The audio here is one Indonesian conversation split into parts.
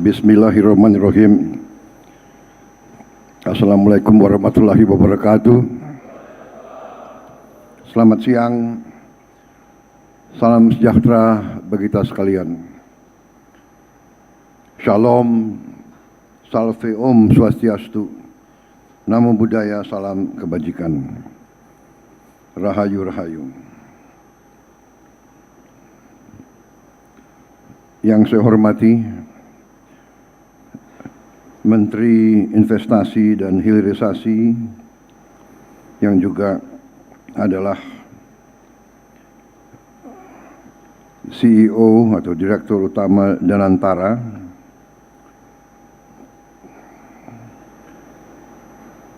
Bismillahirrahmanirrahim. Assalamualaikum warahmatullahi wabarakatuh. Selamat siang. Salam sejahtera bagi kita sekalian. Shalom, Salve Om Swastiastu, Namo Buddhaya, salam kebajikan. Rahayu Rahayu. Yang saya hormati Menteri Investasi dan Hilirisasi yang juga adalah CEO atau Direktur Utama Danantara,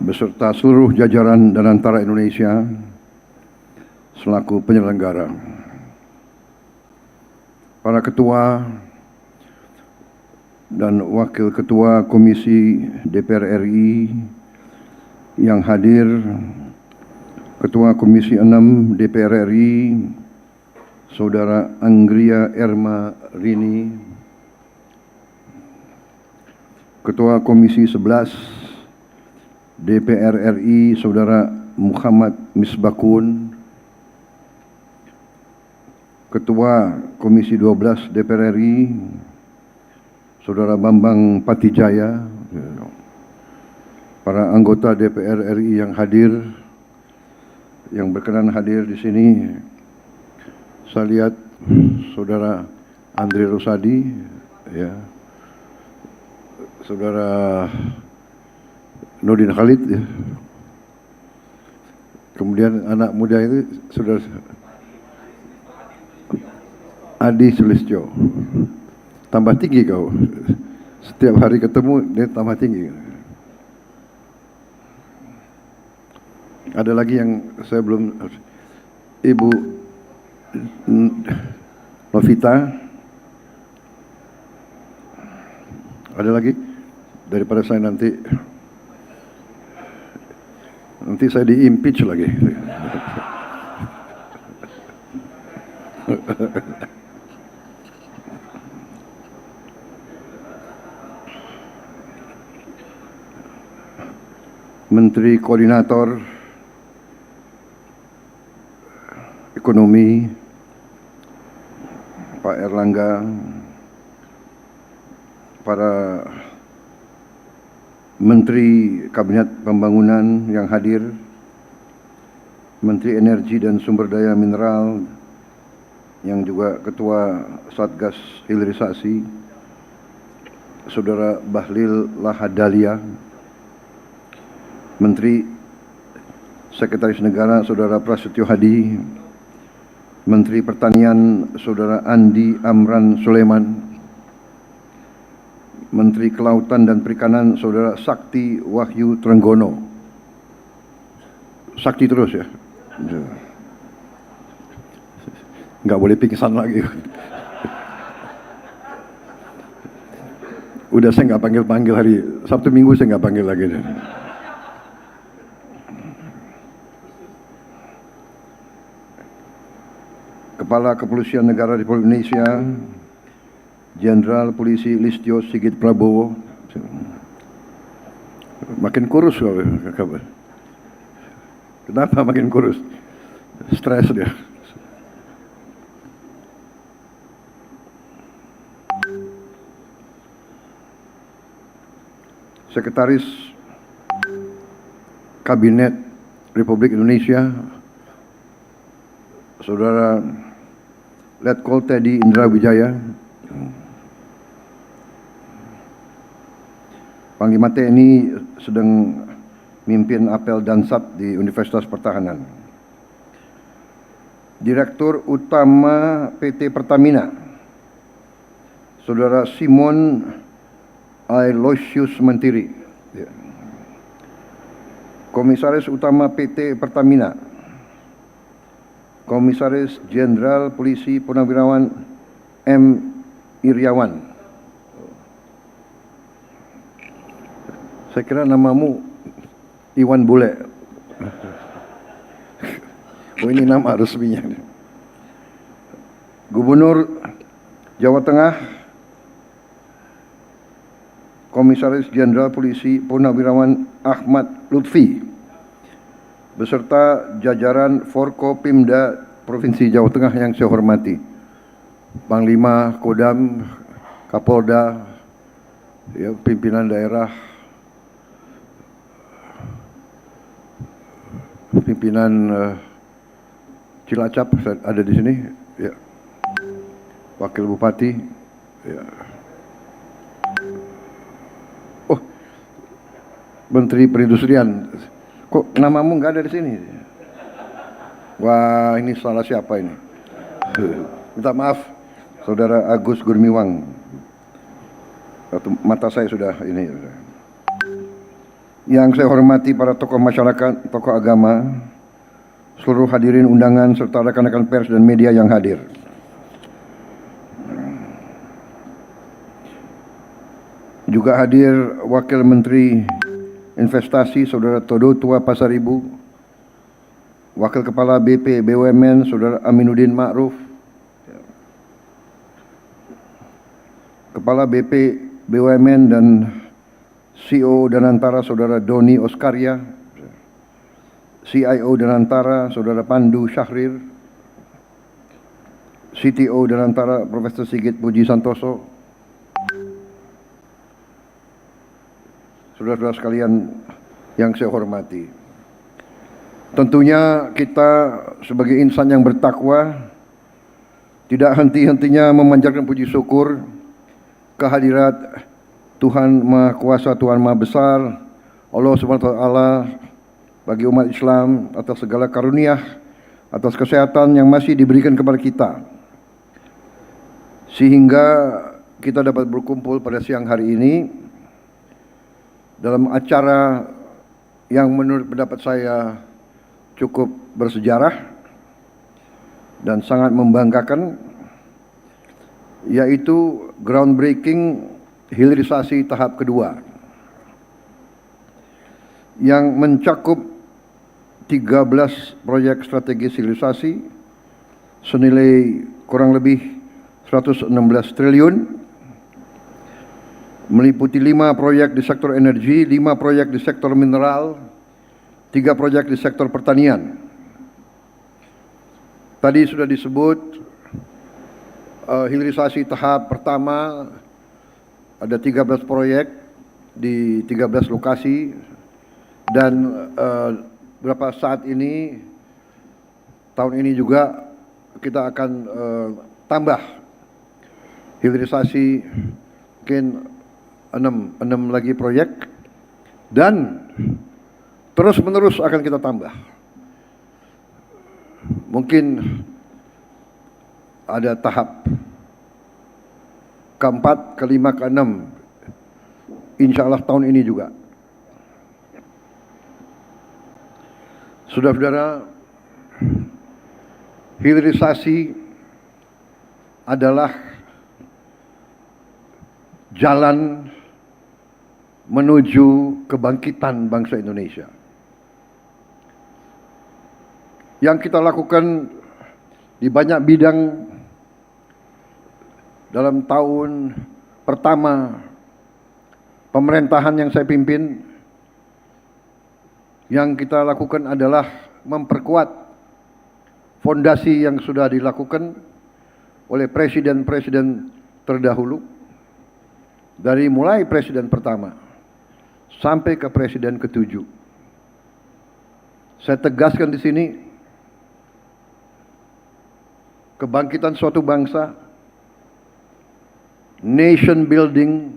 beserta seluruh jajaran Danantara Indonesia selaku penyelenggara, para ketua dan wakil ketua Komisi DPR RI yang hadir, Ketua Komisi 6 DPR RI, Saudara Anggria Erma Rini, Ketua Komisi 11 DPR RI, Saudara Muhammad Misbakun, Ketua Komisi 12 DPR RI, Saudara Bambang Patijaya, para anggota DPR RI yang hadir, yang berkenan hadir di sini, saya lihat Saudara Andre Rosadi, ya, Saudara Nurdin Khalid, ya. Kemudian anak muda itu Saudara Adi Sulistyo. Tambah tinggi kau. Setiap hari ketemu dia tambah tinggi. Ada lagi yang saya belum, Ibu Novita. Ada lagi? Daripada saya nanti saya di-impeach lagi. Menteri Koordinator Ekonomi Pak Erlangga, para Menteri Kabinet Pembangunan yang hadir, Menteri Energi dan Sumber Daya Mineral yang juga Ketua Satgas Hilirisasi, Saudara Bahlil Lahadalia, Menteri Sekretaris Negara Saudara Prasetyo Hadi, Menteri Pertanian Saudara Andi Amran Sulaiman, Menteri Kelautan dan Perikanan Saudara Sakti Wahyu Trenggono. Sakti terus ya, nggak boleh pingsan lagi. Udah saya nggak panggil hari Sabtu Minggu, saya nggak panggil lagi. Kepala Kepolisian Negara Republik Indonesia, Jenderal Polisi Listio Sigit Prabowo. Makin kurus kau. Kenapa makin kurus? Stres dia. Sekretaris Kabinet Republik Indonesia, Saudara Letkol Teddy Indra Wijaya, Panglima TNI sedang mimpin apel Dansat di Universitas Pertahanan. Direktur Utama PT Pertamina, Saudara Simon Aloysius Mentiri. Komisaris Utama PT Pertamina, Komisaris Jenderal Polisi Purnawirawan M. Iriawan. Saya kira namamu Iwan Bule. Oh, ini nama resminya. Gubernur Jawa Tengah Komisaris Jenderal Polisi Purnawirawan Ahmad Lutfi beserta jajaran Forkopimda Provinsi Jawa Tengah yang saya hormati, Panglima Kodam, Kapolda, ya, pimpinan daerah, pimpinan Cilacap ada di sini, ya, Wakil Bupati, ya. Oh, Menteri Perindustrian, kok namamu nggak ada di sini? Wah, ini salah siapa ini? Minta maaf, Saudara Agus Gurmiwang. Mata saya sudah ini. Yang saya hormati para tokoh masyarakat, tokoh agama, seluruh hadirin undangan serta rekan-rekan pers dan media yang hadir. Juga hadir Wakil Menteri Investasi Saudara Todo Tua Pasaribu, Wakil Kepala BP BUMN Saudara Aminuddin Ma'ruf, Kepala BP BUMN dan CEO Danantara Saudara Doni Oskarya, CIO Danantara Saudara Pandu Syahrir, CTO Danantara Profesor Sigit Puji Santoso, saudara-saudara sekalian yang saya hormati. Tentunya kita sebagai insan yang bertakwa tidak henti-hentinya memanjatkan puji syukur kehadirat Tuhan Maha Kuasa, Tuhan Maha Besar, Allah Subhanahu wa Ta'ala, bagi umat Islam atas segala karunia, atas kesehatan yang masih diberikan kepada kita, sehingga kita dapat berkumpul pada siang hari ini dalam acara yang menurut pendapat saya cukup bersejarah dan sangat membanggakan, yaitu groundbreaking hilirisasi tahap kedua yang mencakup 13 proyek strategis hilirisasi senilai kurang lebih 116 triliun, meliputi 5 proyek di sektor energi, 5 proyek di sektor mineral, 3 proyek di sektor pertanian. Tadi sudah disebut hilirisasi tahap pertama ada 13 proyek di 13 lokasi, dan beberapa saat ini, tahun ini juga kita akan tambah hilirisasi mungkin 6 lagi proyek, dan terus menerus akan kita tambah. Mungkin ada tahap keempat, kelima, keenam, insya Allah tahun ini juga. Saudara-saudara, hilirisasi adalah jalan menuju kebangkitan bangsa Indonesia. Yang kita lakukan di banyak bidang dalam tahun pertama pemerintahan yang saya pimpin, yang kita lakukan adalah memperkuat fondasi yang sudah dilakukan oleh presiden-presiden terdahulu, dari mulai presiden pertama sampai ke presiden ke-7. Saya tegaskan di sini, kebangkitan suatu bangsa, nation building,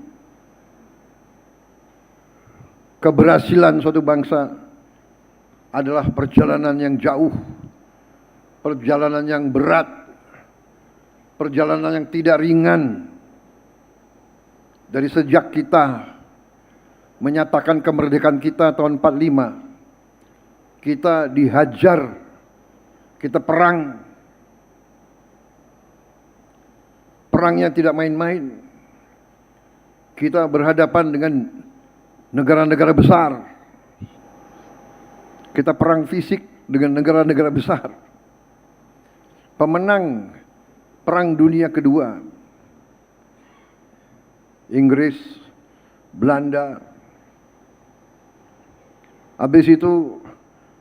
keberhasilan suatu bangsa adalah perjalanan yang jauh, perjalanan yang berat, perjalanan yang tidak ringan. Dari sejak kita menyatakan kemerdekaan kita tahun 45, kita dihajar, kita perang. Perangnya tidak main-main. Kita berhadapan dengan negara-negara besar. Kita perang fisik dengan negara-negara besar. Pemenang Perang Dunia Kedua, Inggris, Belanda. Habis itu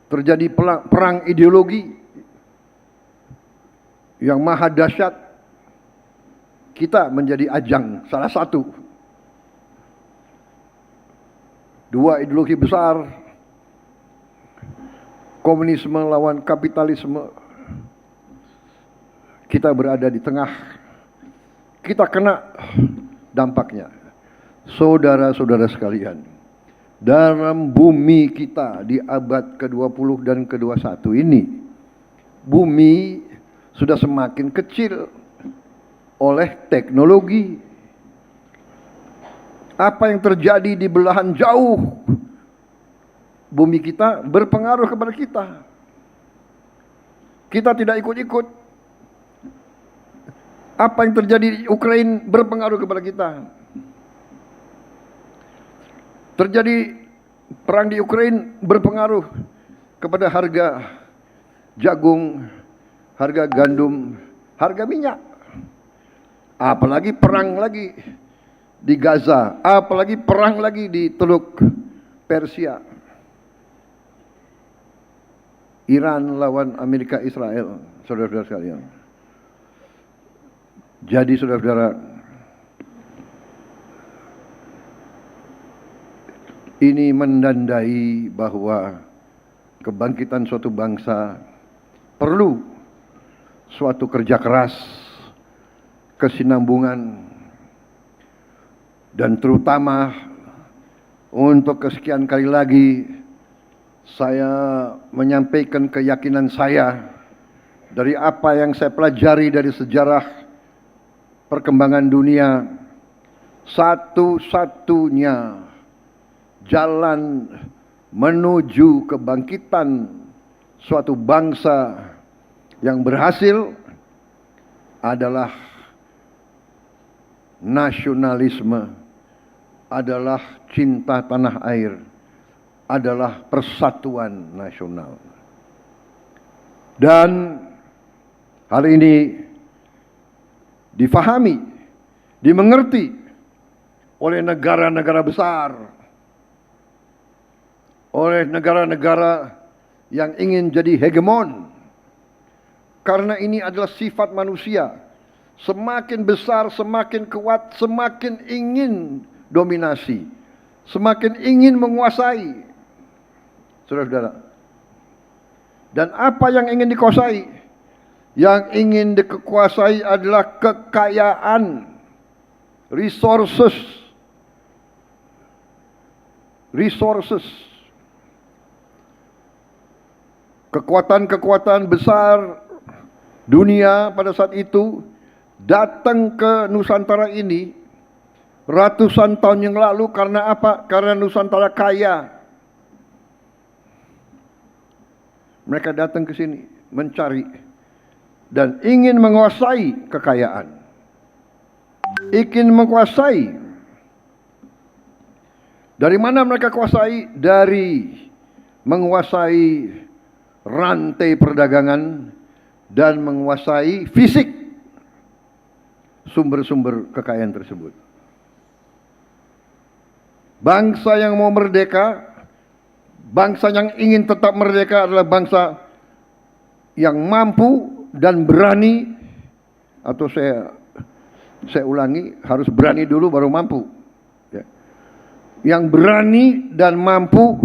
terjadi perang ideologi yang maha dahsyat. Kita menjadi ajang salah satu. Dua ideologi besar, komunisme lawan kapitalisme. Kita berada di tengah. Kita kena dampaknya. Saudara-saudara sekalian, dalam bumi kita di abad ke-20 dan ke-21 ini, bumi sudah semakin kecil oleh teknologi. Apa yang terjadi di belahan jauh bumi kita berpengaruh kepada kita. Kita tidak ikut-ikut. Apa yang terjadi di Ukraina berpengaruh kepada kita. Terjadi perang di Ukraina berpengaruh kepada harga jagung, harga gandum, harga minyak. Apalagi perang lagi di Gaza, apalagi perang lagi di Teluk Persia. Iran lawan Amerika Israel, saudara-saudara sekalian. Jadi saudara-saudara, ini menandai bahwa kebangkitan suatu bangsa perlu suatu kerja keras, kesinambungan, dan terutama untuk kesekian kali lagi saya menyampaikan keyakinan saya dari apa yang saya pelajari dari sejarah perkembangan dunia. Satu-satunya jalan menuju kebangkitan suatu bangsa yang berhasil adalah nasionalisme, adalah cinta tanah air, adalah persatuan nasional. Dan hal ini difahami, dimengerti oleh negara-negara besar, oleh negara-negara yang ingin jadi hegemon. Karena ini adalah sifat manusia. Semakin besar, semakin kuat, semakin ingin dominasi, semakin ingin menguasai. Saudara-saudara. Dan apa yang ingin dikuasai? Yang ingin dikuasai adalah kekayaan, resources. Kekuatan-kekuatan besar dunia pada saat itu datang ke Nusantara ini ratusan tahun yang lalu. Karena apa? Karena Nusantara kaya. Mereka datang ke sini mencari dan ingin menguasai kekayaan, ingin menguasai. Dari mana mereka kuasai? Dari menguasai rantai perdagangan dan menguasai fisik sumber-sumber kekayaan tersebut. Bangsa yang mau merdeka, bangsa yang ingin tetap merdeka adalah bangsa yang mampu dan berani, atau saya ulangi, harus berani dulu baru mampu. Ya. Yang berani dan mampu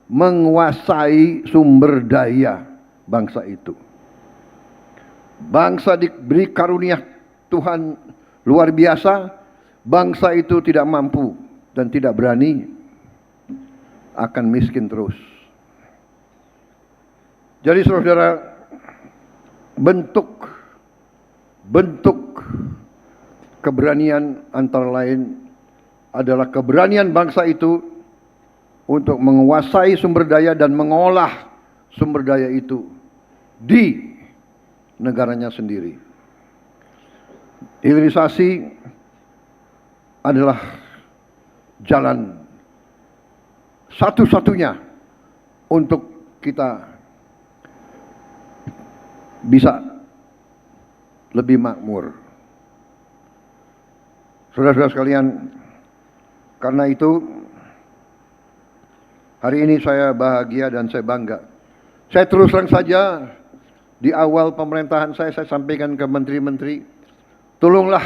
menguasai sumber daya bangsa itu. Bangsa diberi karunia Tuhan luar biasa, bangsa itu tidak mampu dan tidak berani, akan miskin terus. Jadi saudara, bentuk keberanian antara lain adalah keberanian bangsa itu untuk menguasai sumber daya dan mengolah sumber daya itu di negaranya sendiri. Hilirisasi adalah jalan satu-satunya untuk kita bisa lebih makmur. Saudara-saudara sekalian, Karena itu, hari ini saya bahagia dan saya bangga. Saya terus terang saja, di awal pemerintahan saya sampaikan ke menteri-menteri, tolonglah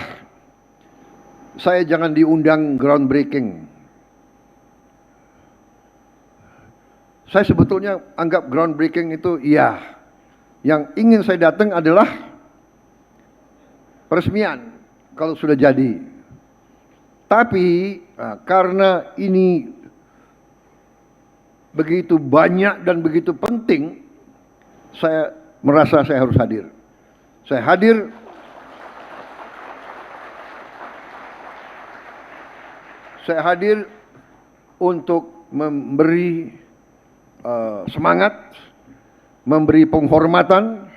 saya jangan diundang groundbreaking. Saya sebetulnya anggap groundbreaking itu iya. Yang ingin saya datang adalah peresmian kalau sudah jadi. Tapi karena ini begitu banyak dan begitu penting, saya merasa saya harus hadir. Saya hadir untuk memberi semangat, memberi penghormatan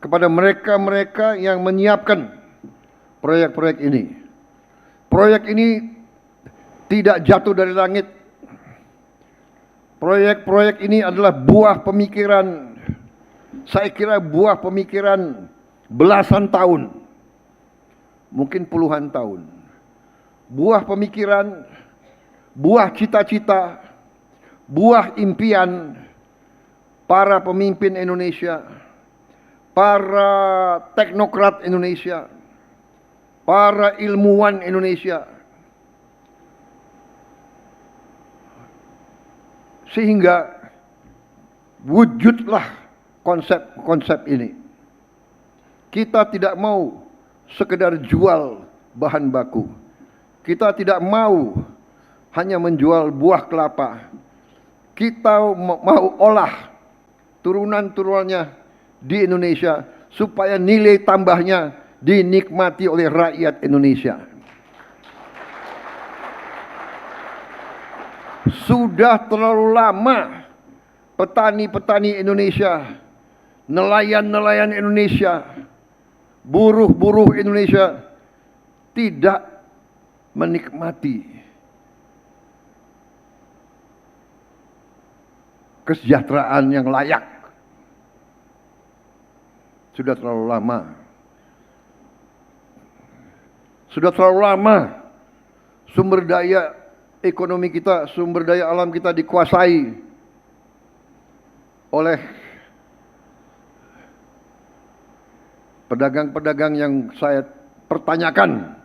kepada mereka-mereka yang menyiapkan proyek-proyek ini. Proyek ini tidak jatuh dari langit. Proyek-proyek ini adalah buah pemikiran, saya kira buah pemikiran belasan tahun, mungkin puluhan tahun. Buah pemikiran, buah cita-cita, buah impian para pemimpin Indonesia, para teknokrat Indonesia, para ilmuwan Indonesia. Sehingga wujudlah konsep-konsep ini. Kita tidak mau sekedar jual bahan baku. Kita tidak mau hanya menjual buah kelapa. Kita mau olah turunan-turunannya di Indonesia supaya nilai tambahnya dinikmati oleh rakyat Indonesia. Sudah terlalu lama petani-petani Indonesia, nelayan-nelayan Indonesia, buruh-buruh Indonesia tidak menikmati kesejahteraan yang layak. Sudah terlalu lama. Sudah terlalu lama sumber daya ekonomi kita, sumber daya alam kita dikuasai oleh pedagang-pedagang yang saya pertanyakan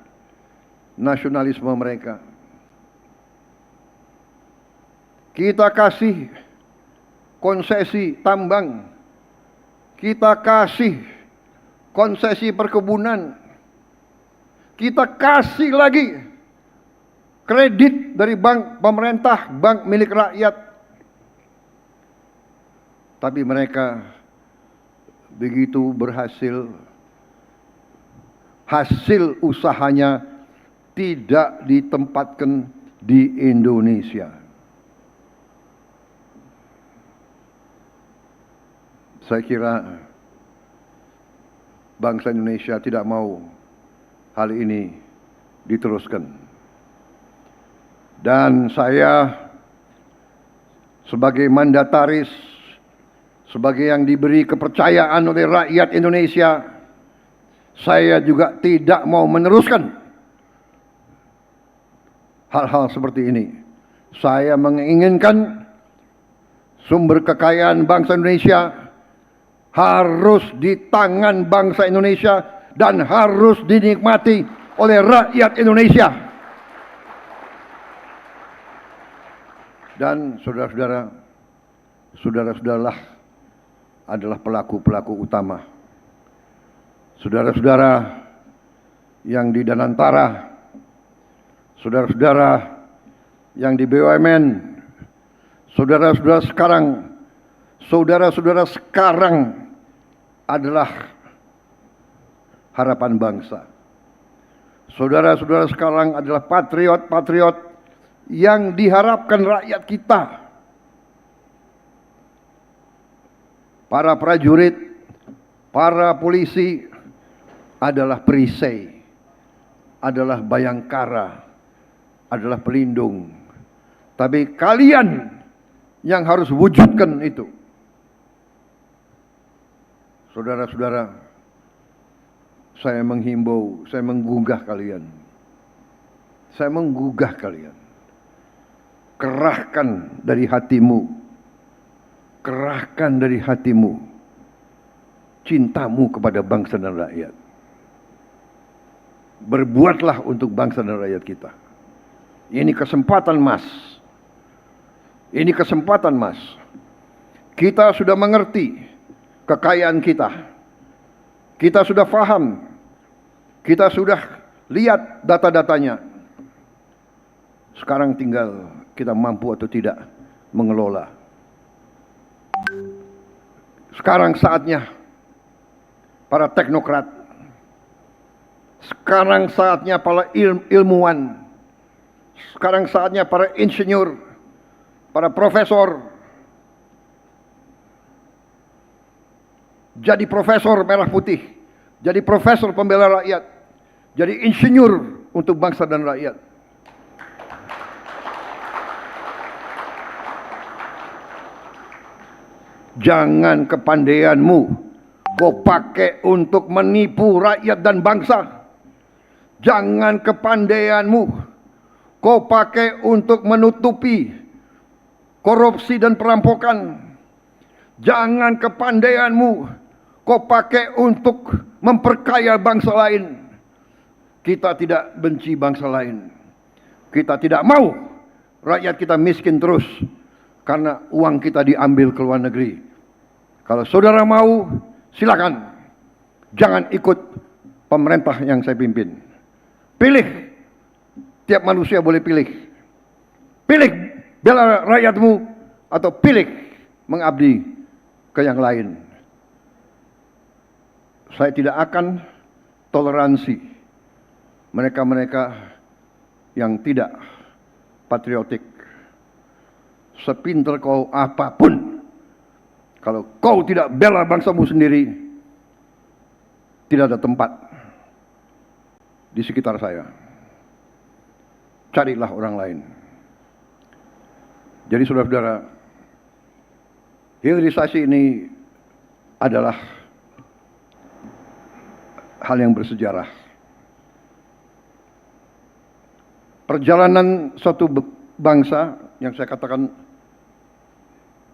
nasionalisme mereka. Kita kasih konsesi tambang, kita kasih konsesi perkebunan, kita kasih lagi kredit dari bank pemerintah, bank milik rakyat. Tapi mereka begitu berhasil, hasil usahanya tidak ditempatkan di Indonesia. Saya kira bangsa Indonesia tidak mau hal ini diteruskan. Dan saya sebagai mandataris, sebagai yang diberi kepercayaan oleh rakyat Indonesia, saya juga tidak mau meneruskan hal-hal seperti ini. Saya menginginkan sumber kekayaan bangsa Indonesia harus di tangan bangsa Indonesia dan harus dinikmati oleh rakyat Indonesia. Dan saudara-saudara, saudara-saudaralah adalah pelaku-pelaku utama. Saudara-saudara yang di Danantara, saudara-saudara yang di BUMN, saudara-saudara sekarang adalah harapan bangsa. Saudara-saudara sekarang adalah patriot-patriot yang diharapkan rakyat kita. Para prajurit, para polisi adalah perisai, adalah bayangkara, adalah pelindung. Tapi kalian yang harus wujudkan itu. Saudara-saudara, saya menghimbau, saya menggugah kalian. Saya menggugah kalian. kerahkan dari hatimu, kerahkan dari hatimu cintamu kepada bangsa dan rakyat. Berbuatlah untuk bangsa dan rakyat kita. Ini kesempatan emas. Ini kesempatan emas. Kita sudah mengerti kekayaan kita. Kita sudah paham. Kita sudah lihat data-datanya. Sekarang tinggal kita mampu atau tidak mengelola. Sekarang saatnya para teknokrat, sekarang saatnya para ilmuwan, sekarang saatnya para insinyur, para profesor, jadi profesor merah putih, jadi profesor pembela rakyat, jadi insinyur untuk bangsa dan rakyat. Jangan kepandaianmu kau pakai untuk menipu rakyat dan bangsa. Jangan kepandaianmu kau pakai untuk menutupi korupsi dan perampokan. Jangan kepandaianmu kau pakai untuk memperkaya bangsa lain. Kita tidak benci bangsa lain. Kita tidak mau rakyat kita miskin terus karena uang kita diambil ke luar negeri. Kalau saudara mau, silakan. Jangan ikut pemerintah yang saya pimpin. Pilih. Tiap manusia boleh pilih. Pilih bela rakyatmu atau pilih mengabdi ke yang lain. Saya tidak akan toleransi mereka-mereka yang tidak patriotik. Sepintar kau apapun, kalau kau tidak bela bangsamu sendiri, tidak ada tempat di sekitar saya. Carilah orang lain. Jadi saudara-saudara, hilirisasi ini adalah hal yang bersejarah. Perjalanan suatu bangsa yang saya katakan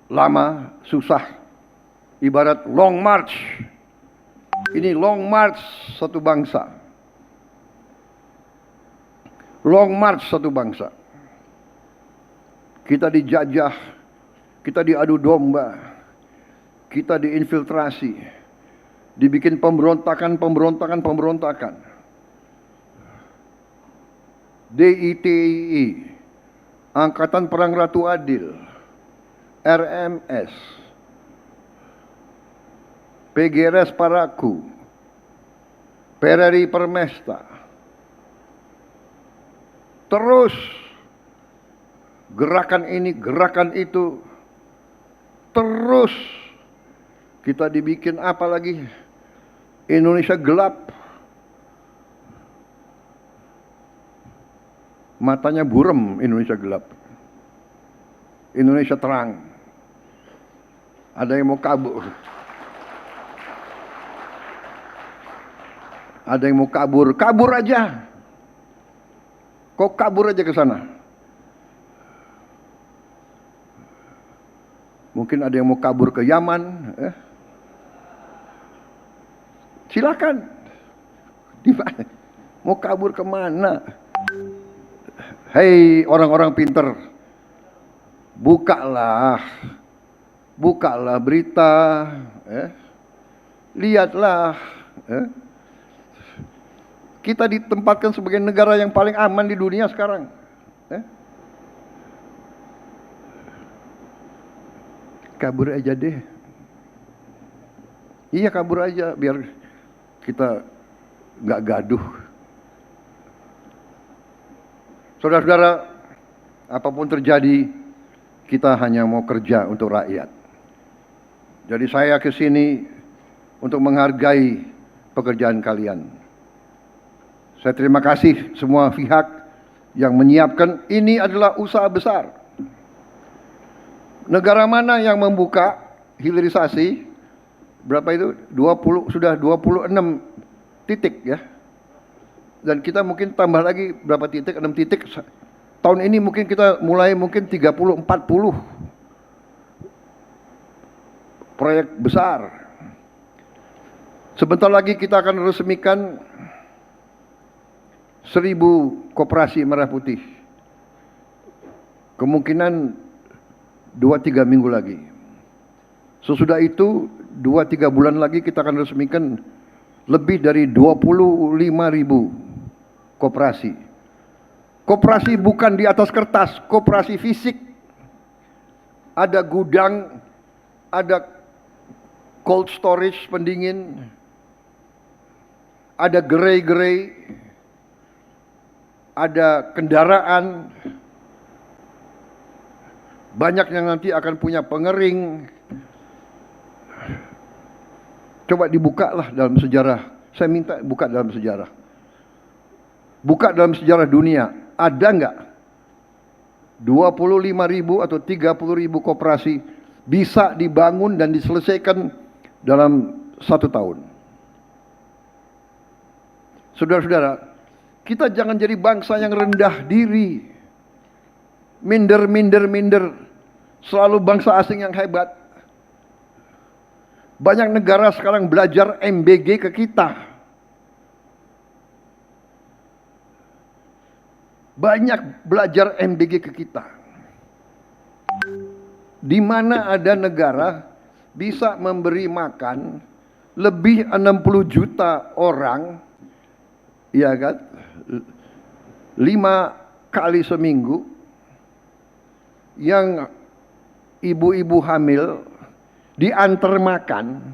lama, susah, ibarat long march. Ini long march satu bangsa. Long march satu bangsa. Kita dijajah, kita diadu domba, kita diinfiltrasi, dibikin pemberontakan. DITI, Angkatan Perang Ratu Adil, RMS, PGRS Paraku, PRRI Permesta. Terus gerakan ini, gerakan itu, terus kita dibikin apa lagi? Indonesia gelap. Matanya buram, Indonesia gelap. Indonesia terang. Ada yang mau kabur. Ada yang mau kabur. Kabur aja. Kok kabur aja ke sana. Mungkin ada yang mau kabur ke Yaman. Silakan. Dimana? Mau kabur kemana? Hei orang-orang pinter, bukalah berita, lihatlah. Kita ditempatkan sebagai negara yang paling aman di dunia sekarang. Kabur aja deh. Iya kabur aja biar kita nggak gaduh. Saudara-saudara, apapun terjadi, kita hanya mau kerja untuk rakyat. Jadi saya ke sini untuk menghargai pekerjaan kalian. Saya terima kasih semua pihak yang menyiapkan. Ini adalah usaha besar. Negara mana yang membuka hilirisasi? Berapa itu? 20, sudah 26 titik ya. Dan kita mungkin tambah lagi berapa titik, 6 titik Tahun ini mungkin kita mulai mungkin 30-40 proyek besar. Sebentar lagi kita akan resmikan 1.000 koperasi merah putih. Kemungkinan 2-3 minggu lagi. Sesudah itu 2-3 bulan lagi kita akan resmikan lebih dari 25.000 koperasi. Koperasi bukan di atas kertas, koperasi fisik. Ada gudang, ada cold storage pendingin, ada gerai-gerai, ada kendaraan, banyak yang nanti akan punya pengering. Coba dibukalah dalam sejarah. Saya minta buka dalam sejarah. Buka dalam sejarah dunia. Ada enggak 25.000 atau 30.000 koperasi bisa dibangun dan diselesaikan dalam 1 tahun? Saudara-saudara, kita jangan jadi bangsa yang rendah diri. Minder. Selalu bangsa asing yang hebat. Banyak negara sekarang belajar MBG ke kita. Banyak belajar MBG ke kita. Di mana ada negara bisa memberi makan lebih 60 juta orang, ya kan? 5 kali seminggu, yang ibu-ibu hamil diantar makan,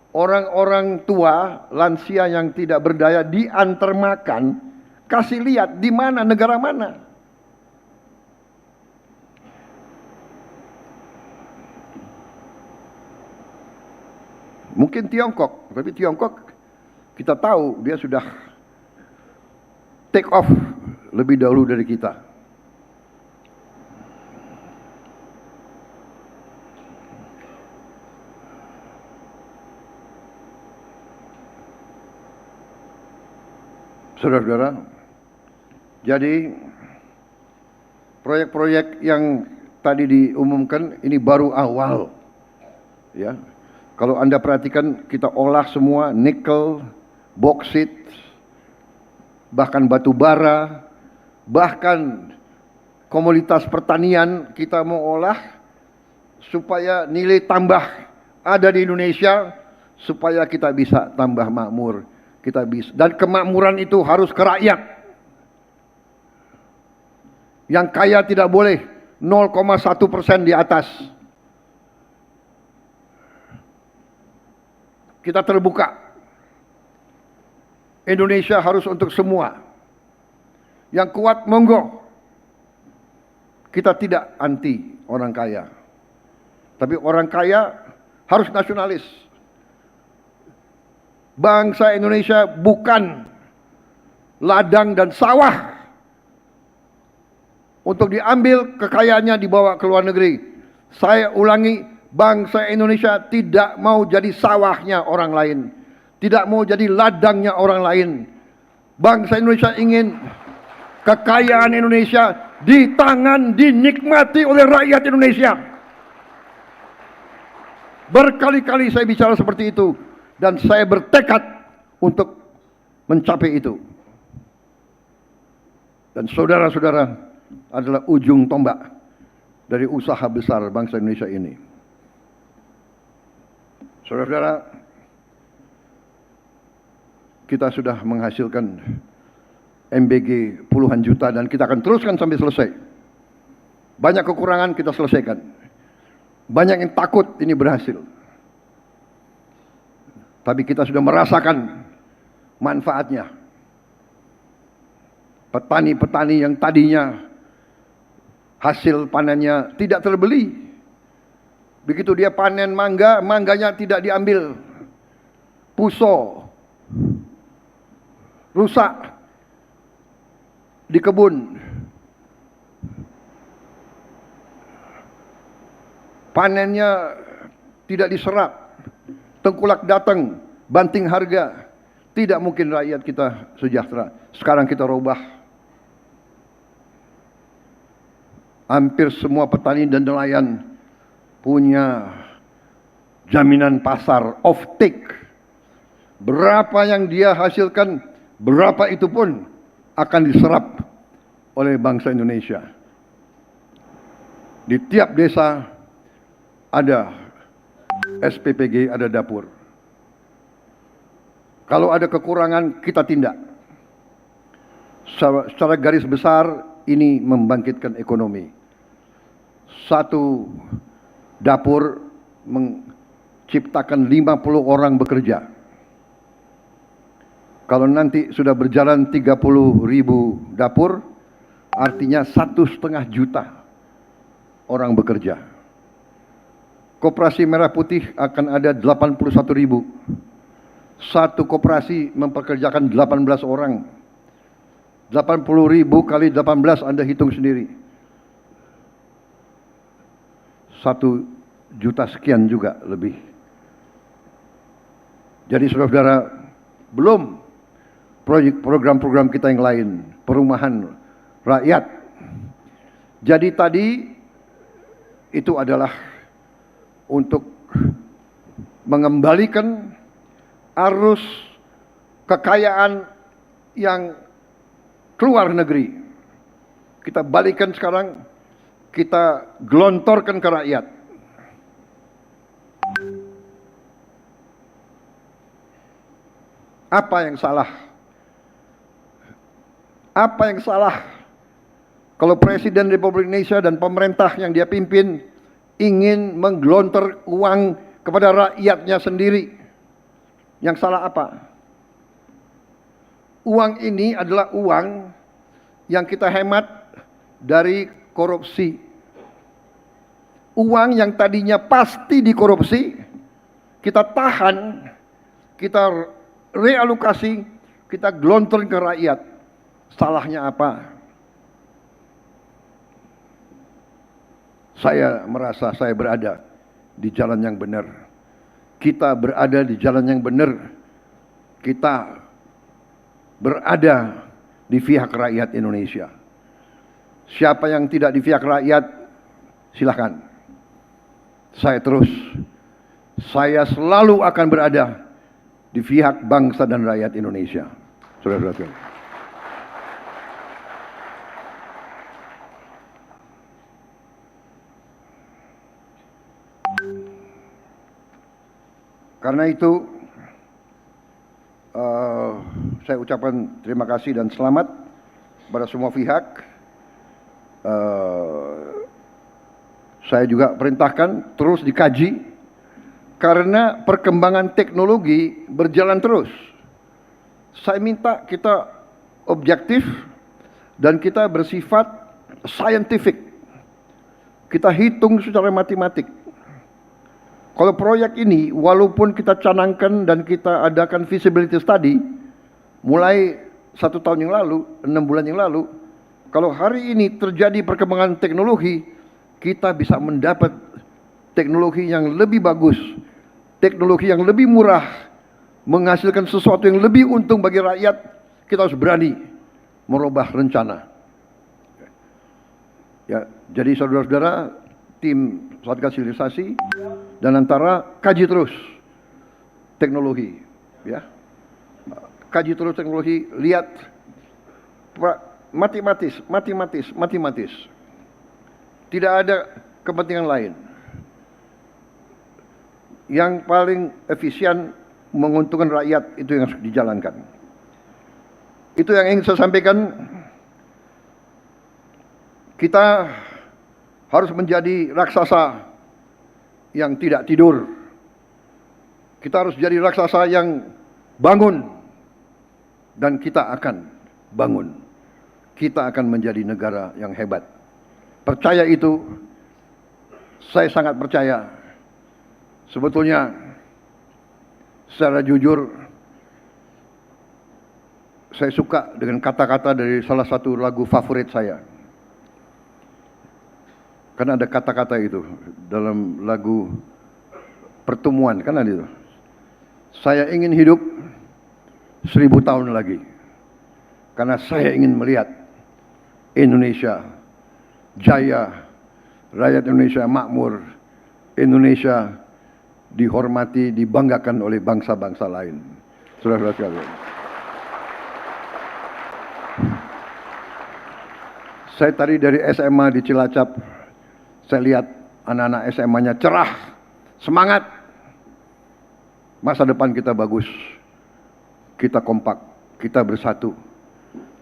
orang-orang tua, lansia yang tidak berdaya diantar makan. Kasih lihat di mana, negara mana. Mungkin Tiongkok, tapi Tiongkok kita tahu dia sudah take off lebih dahulu dari kita. Saudara-saudara, jadi proyek-proyek yang tadi diumumkan ini baru awal. Ya. Kalau Anda perhatikan, kita olah semua nikel, boksit, bahkan batu bara, bahkan komoditas pertanian kita mau olah supaya nilai tambah ada di Indonesia, supaya kita bisa tambah makmur. Kita bisa, dan kemakmuran itu harus ke rakyat. Yang kaya tidak boleh 0,1% di atas. Kita terbuka. Indonesia harus untuk semua. Yang kuat monggo. Kita tidak anti orang kaya. Tapi orang kaya harus nasionalis. Bangsa Indonesia bukan ladang dan sawah untuk diambil kekayaannya dibawa ke luar negeri. Saya ulangi, bangsa Indonesia tidak mau jadi sawahnya orang lain, tidak mau jadi ladangnya orang lain. Bangsa Indonesia ingin kekayaan Indonesia di tangan, dinikmati oleh rakyat Indonesia. Berkali-kali saya bicara seperti itu, dan saya bertekad untuk mencapai itu. Dan saudara-saudara adalah ujung tombak dari usaha besar bangsa Indonesia ini. Saudara-saudara, kita sudah menghasilkan MBG puluhan juta dan kita akan teruskan sampai selesai. Banyak kekurangan kita selesaikan. Banyak yang takut ini berhasil. Tapi kita sudah merasakan manfaatnya. Petani-petani yang tadinya hasil panennya tidak terbeli, begitu dia panen mangga, mangganya tidak diambil, puso, rusak di kebun, panennya tidak diserap, tengkulak datang, banting harga. Tidak mungkin rakyat kita sejahtera. Sekarang kita robah. hampir semua petani dan nelayan punya jaminan pasar off-take. Berapa yang dia hasilkan, berapa itu pun akan diserap oleh bangsa Indonesia. Di tiap desa ada SPPG, ada dapur. Kalau ada kekurangan, kita tindak. Secara garis besar, ini membangkitkan ekonomi. Satu dapur menciptakan 50 orang bekerja. Kalau nanti sudah berjalan 30.000 dapur, artinya 1,5 juta orang bekerja. Koperasi Merah Putih akan ada 81.000. Satu koperasi mempekerjakan 18 orang. 80.000 kali 18 Anda hitung sendiri. 1 juta sekian juga lebih. Jadi saudara-saudara, belum program-program kita yang lain, perumahan rakyat. Jadi tadi itu adalah untuk mengembalikan arus kekayaan yang keluar negeri. Kita balikan sekarang, kita gelontorkan ke rakyat. Apa yang salah? Apa yang salah kalau Presiden Republik Indonesia dan pemerintah yang dia pimpin ingin menggelontor uang kepada rakyatnya sendiri? Yang salah apa? Uang ini adalah uang yang kita hemat dari korupsi. Uang yang tadinya pasti dikorupsi, kita tahan, kita realokasi, kita gelontor ke rakyat. Salahnya apa? Saya merasa saya berada di jalan yang benar. Kita berada di jalan yang benar. Kita berada di pihak rakyat Indonesia. Siapa yang tidak di pihak rakyat, silakan. Saya selalu akan berada di pihak bangsa dan rakyat Indonesia. Saudara-saudara. Karena itu, saya ucapkan terima kasih dan selamat kepada semua pihak. Saya juga perintahkan terus dikaji, karena perkembangan teknologi berjalan terus. Saya minta kita objektif dan kita bersifat scientific. Kita hitung secara matematik. Kalau proyek ini, walaupun kita canangkan dan kita adakan feasibility study, mulai 1 tahun yang lalu, 6 bulan yang lalu, kalau hari ini terjadi perkembangan teknologi, kita bisa mendapat teknologi yang lebih bagus, teknologi yang lebih murah, menghasilkan sesuatu yang lebih untung bagi rakyat. Kita harus berani merubah rencana. Ya, jadi saudara-saudara, tim Satgas Hilirisasi dan antara kaji terus teknologi, ya, kaji terus teknologi, lihat matematis, tidak ada kepentingan lain. Yang paling efisien menguntungkan rakyat, itu yang harus dijalankan. Itu yang ingin saya sampaikan. Kita harus menjadi raksasa yang tidak tidur. Kita harus jadi raksasa yang bangun. Dan kita akan bangun. Kita akan menjadi negara yang hebat. Percaya itu, saya sangat percaya. Sebetulnya, secara jujur, saya suka dengan kata-kata dari salah satu lagu favorit saya. Karena ada kata-kata itu dalam lagu Pertemuan, kan ada itu. Saya ingin hidup 1000 tahun lagi. Karena saya ingin melihat Indonesia jaya rakyat Indonesia makmur, Indonesia dihormati, dibanggakan oleh bangsa-bangsa lain. Saudara-saudara sekalian. Saya tadi dari SMA di Cilacap, saya lihat anak-anak SMA-nya cerah, semangat. Masa depan kita bagus. Kita kompak, kita bersatu.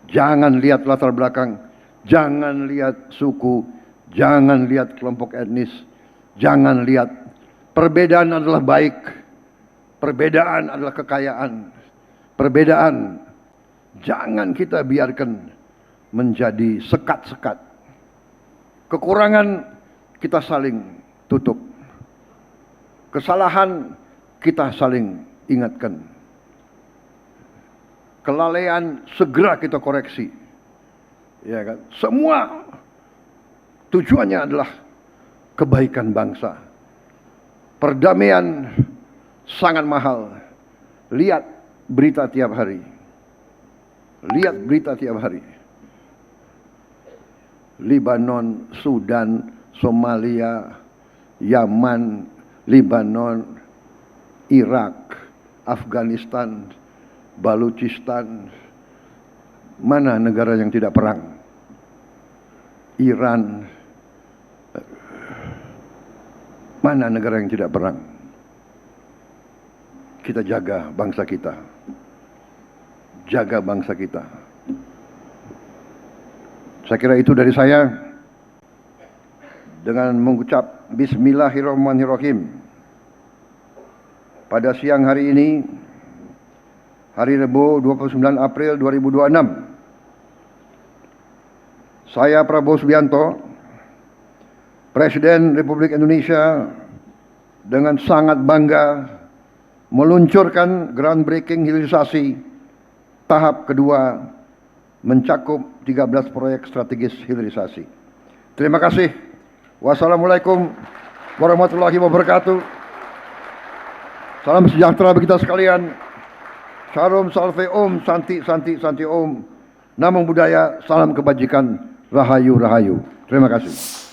Jangan lihat latar belakang, jangan lihat suku, jangan lihat kelompok etnis, jangan lihat. Perbedaan adalah baik, perbedaan adalah kekayaan, perbedaan jangan kita biarkan menjadi sekat-sekat. Kekurangan kita saling tutup, kesalahan kita saling ingatkan, kelalaian segera kita koreksi. Ya kan? Semua tujuannya adalah kebaikan bangsa. Perdamaian sangat mahal. Lihat berita tiap hari. Lihat berita tiap hari. Lebanon, Sudan, Somalia, Yaman, Lebanon, Irak, Afghanistan, Baluchistan. Mana negara yang tidak perang? Iran. Mana negara yang tidak perang? Kita jaga bangsa kita. Jaga bangsa kita. Saya kira itu dari saya. Dengan mengucap Bismillahirrahmanirrahim. Pada siang hari ini, hari Rabu 29 April 2026, saya Prabowo Subianto, Presiden Republik Indonesia, dengan sangat bangga meluncurkan groundbreaking hilirisasi tahap kedua mencakup 13 proyek strategis hilirisasi. Terima kasih. Wassalamualaikum warahmatullahi wabarakatuh. Salam sejahtera bagi kita sekalian. Shalom, salve om, santi, santi, santi om. Namo Buddhaya, salam kebajikan, rahayu, rahayu. Terima kasih.